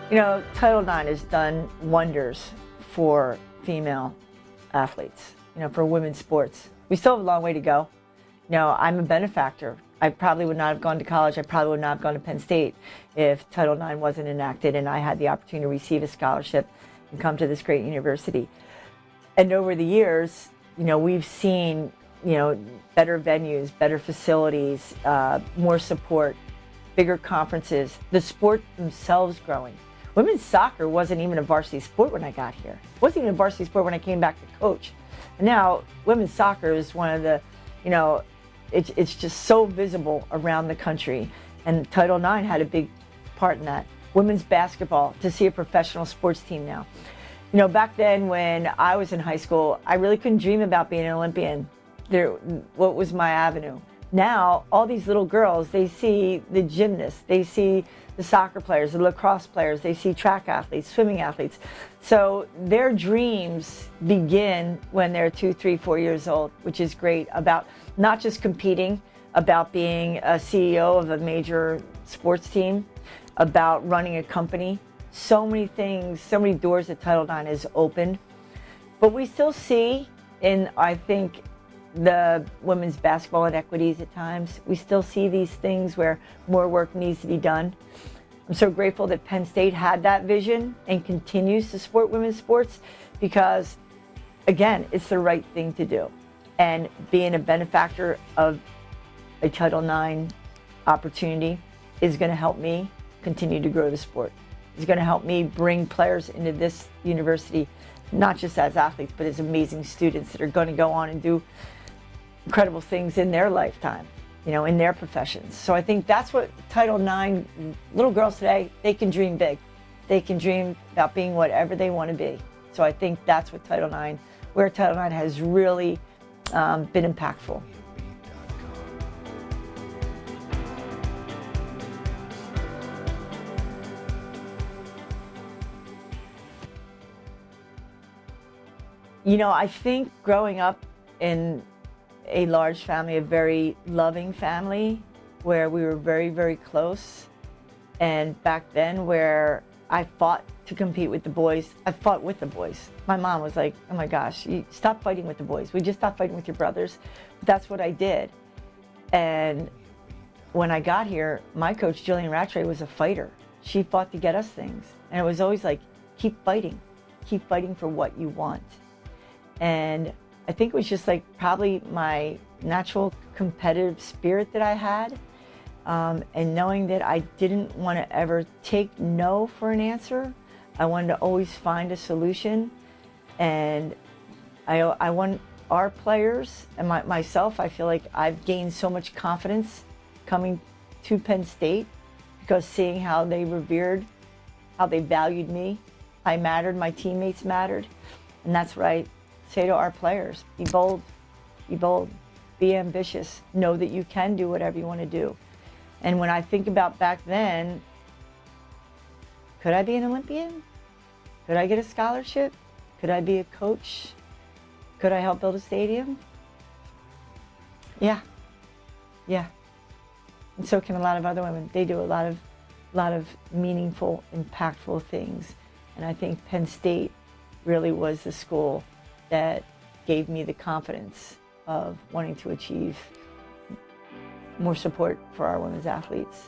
You know, Title IX has done wonders for female athletes, you know, for women's sports. We still have a long way to go. You know, I'm a benefactor. I probably would not have gone to college. I probably would not have gone to Penn State if Title IX wasn't enacted and I had the opportunity to receive a scholarship and come to this great university. And over the years, you know, we've seen, you know, better venues, better facilities, more support, bigger conferences, the sport themselves growing. Women's soccer wasn't even a varsity sport when I got here. It wasn't even a varsity sport when I came back to coach. And now women's soccer is one of the, you know, it's just so visible around the country. And Title IX had a big part in that. Women's basketball, to see a professional sports team now. You know, back then when I was in high school, I really couldn't dream about being an Olympian. What was my avenue? Now, all these little girls, they see the gymnasts, they see the soccer players, the lacrosse players, they see track athletes, swimming athletes. So their dreams begin when they're 2, 3, 4 years old, which is great, about not just competing, about being a CEO of a major sports team, about running a company. So many things, so many doors that Title IX has opened. But we still see in, I think, the women's basketball inequities at times. We still see these things where more work needs to be done. I'm so grateful that Penn State had that vision and continues to support women's sports because, again, it's the right thing to do. And being a benefactor of a Title IX opportunity is going to help me continue to grow the sport. It's going to help me bring players into this university, not just as athletes, but as amazing students that are going to go on and do incredible things in their lifetime, you know, in their professions. So I think that's what Title IX, little girls today, they can dream big. They can dream about being whatever they want to be. So I think that's what Title IX, where Title IX has really been impactful. You know, I think growing up in a large family, a very loving family, where we were very, very close. And back then where I fought to compete with the boys, I fought with the boys. My mom was like, oh my gosh, you stop fighting with the boys. We just stop fighting with your brothers. But that's what I did. And when I got here, my coach, Charlene Morett-Curtiss, was a fighter. She fought to get us things. And it was always like, keep fighting for what you want. And I think it was just like probably my natural competitive spirit that I had, and knowing that I didn't want to ever take no for an answer. I wanted to always find a solution, and I want our players and myself, I feel like I've gained so much confidence coming to Penn State because seeing how they revered, how they valued me. I mattered, my teammates mattered, and that's what I say to our players: be bold, be ambitious, know that you can do whatever you want to do. And when I think about back then, could I be an Olympian? Could I get a scholarship? Could I be a coach? Could I help build a stadium? Yeah. And so can a lot of other women. They do a lot of meaningful, impactful things. And I think Penn State really was the school that gave me the confidence of wanting to achieve more support for our women's athletes.